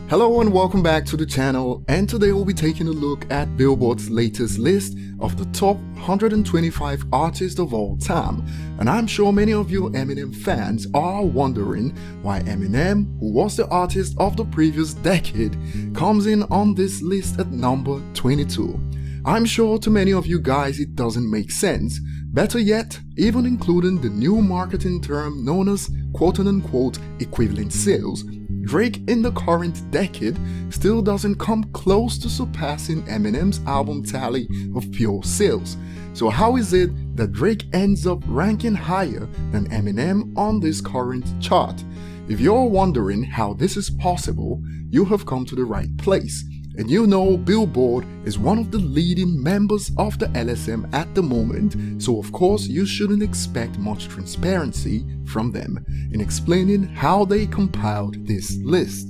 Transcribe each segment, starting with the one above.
Hello and welcome back to the channel, and today we'll be taking a look at Billboard's latest list of the top 125 artists of all time. And I'm sure many of you Eminem fans are wondering why Eminem, who was the artist of the previous decade, comes in on this list at number 22. I'm sure to many of you guys it doesn't make sense. Better yet, even including the new marketing term known as quote-unquote equivalent sales, Drake in the current decade still doesn't come close to surpassing Eminem's album tally of pure sales. So how is it that Drake ends up ranking higher than Eminem on this current chart? If you're wondering how this is possible, you have come to the right place. And you know Billboard is one of the leading members of the LSM at the moment, so of course you shouldn't expect much transparency from them in explaining how they compiled this list.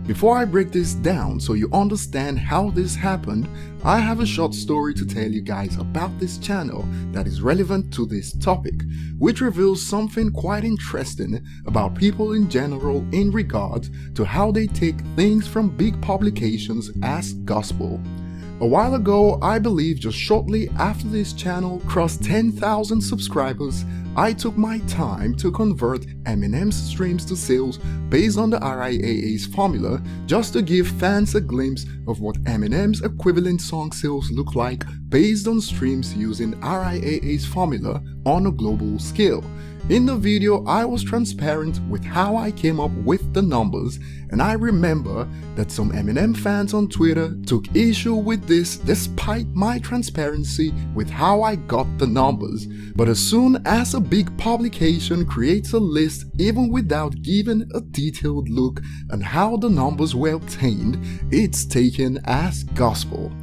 Before I break this down so you understand how this happened, I have a short story to tell you guys about this channel that is relevant to this topic, which reveals something quite interesting about people in general in regard to how they take things from big publications as gospel. A while ago, I believe just shortly after this channel crossed 10,000 subscribers, I took my time to convert Eminem's streams to sales based on the RIAA's formula, just to give fans a glimpse of what Eminem's equivalent song sales look like based on streams using RIAA's formula on a global scale. In the video, I was transparent with how I came up with the numbers, and I remember that some Eminem fans on Twitter took issue with this despite my transparency with how I got the numbers. But as soon as a big publication creates a list even without giving a detailed look at how the numbers were obtained, it's taken as gospel.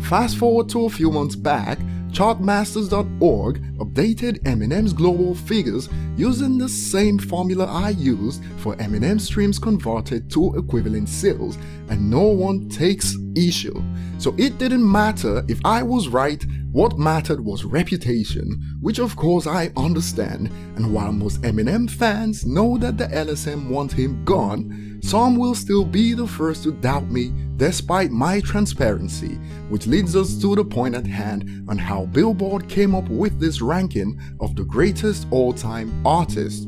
Fast forward to a few months back, Chartmasters.org updated Eminem's global figures using the same formula I used for Eminem streams converted to equivalent sales, and no one takes issue. So it didn't matter if I was right, what mattered was reputation, which of course I understand, and while most Eminem fans know that the LSM want him gone, some will still be the first to doubt me despite my transparency, which leads us to the point at hand on how Billboard came up with this ranking of the greatest all-time artists.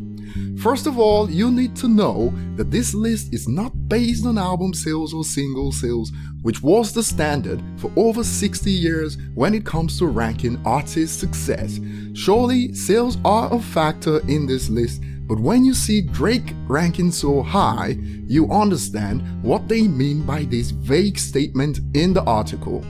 First of all, you need to know that this list is not based on album sales or single sales, which was the standard for over 60 years when it comes to ranking artist success. Surely, sales are a factor in this list, but when you see Drake ranking so high, you understand what they mean by this vague statement in the article.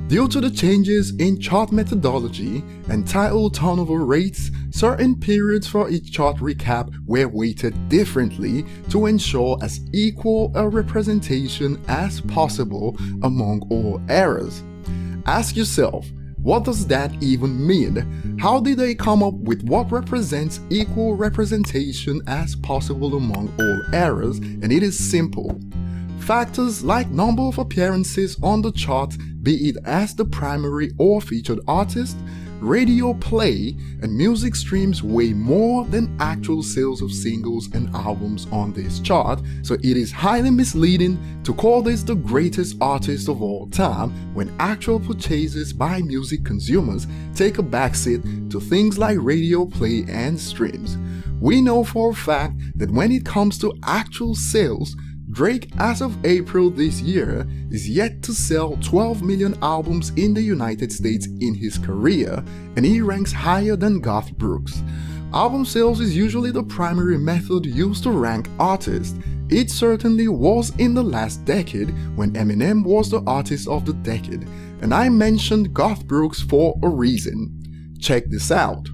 Due to the changes in chart methodology and title turnover rates, certain periods for each chart recap were weighted differently to ensure as equal a representation as possible among all eras. Ask yourself, what does that even mean? How did they come up with what represents equal representation as possible among all eras? And it is simple. Factors like number of appearances on the chart, be it as the primary or featured artist, radio play, and music streams weigh more than actual sales of singles and albums on this chart, so it is highly misleading to call this the greatest artist of all time when actual purchases by music consumers take a backseat to things like radio play and streams. We know for a fact that when it comes to actual sales, Drake, as of April this year, is yet to sell 12 million albums in the United States in his career, and he ranks higher than Garth Brooks. Album sales is usually the primary method used to rank artists. It certainly was in the last decade when Eminem was the artist of the decade, and I mentioned Garth Brooks for a reason. Check this out.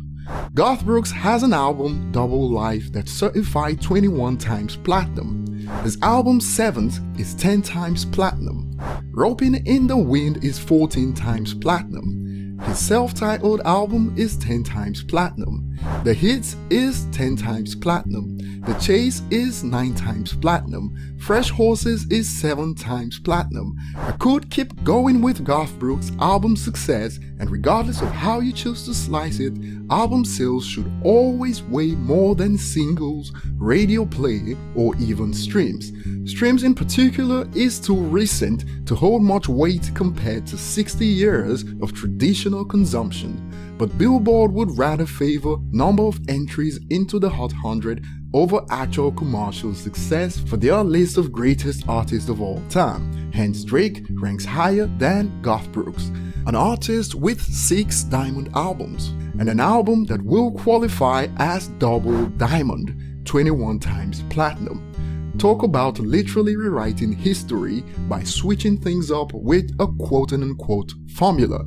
Garth Brooks has an album, Double Life, that's certified 21 times platinum. His album 7th is 10 times platinum. Roping in the Wind is 14 times platinum. His self-titled album is 10 times platinum. The Hits is 10 times platinum. The Chase is 9 times platinum. Fresh Horses is 7 times platinum. I could keep going with Garth Brooks' album success, and regardless of how you choose to slice it, album sales should always weigh more than singles, radio play, or even streams. Streams in particular is too recent to hold much weight compared to 60 years of traditional consumption. But Billboard would rather favor number of entries into the Hot 100 over actual commercial success for their list of greatest artists of all time. Hence, Drake ranks higher than Garth Brooks, an artist with 6 diamond albums, and an album that will qualify as double diamond, 21 times platinum. Talk about literally rewriting history by switching things up with a quote-unquote formula.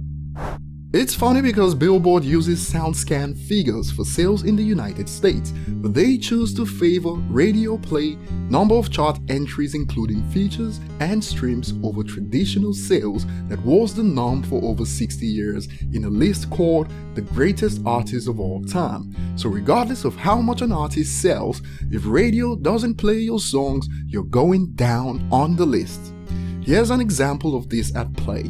It's funny because Billboard uses SoundScan figures for sales in the United States, but they choose to favor radio play, number of chart entries including features, and streams over traditional sales that was the norm for over 60 years in a list called the greatest artists of all time. So regardless of how much an artist sells, if radio doesn't play your songs, you're going down on the list. Here's an example of this at play.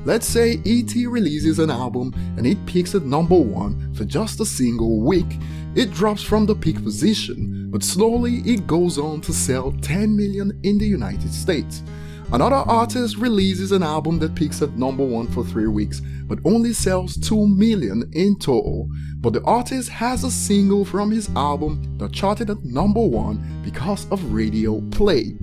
Let's say E.T. releases an album and it peaks at number 1 for just a single week. It drops from the peak position, but slowly it goes on to sell 10 million in the United States. Another artist releases an album that peaks at number 1 for 3 weeks, but only sells 2 million in total. But the artist has a single from his album that charted at number 1 because of radio play.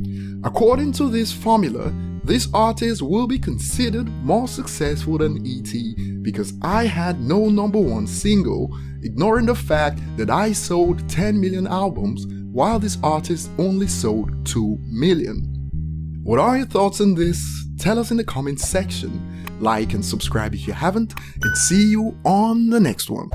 According to this formula, this artist will be considered more successful than E.T. because I had no number 1 single, ignoring the fact that I sold 10 million albums while this artist only sold 2 million. What are your thoughts on this? Tell us in the comments section. Like and subscribe if you haven't, and see you on the next one.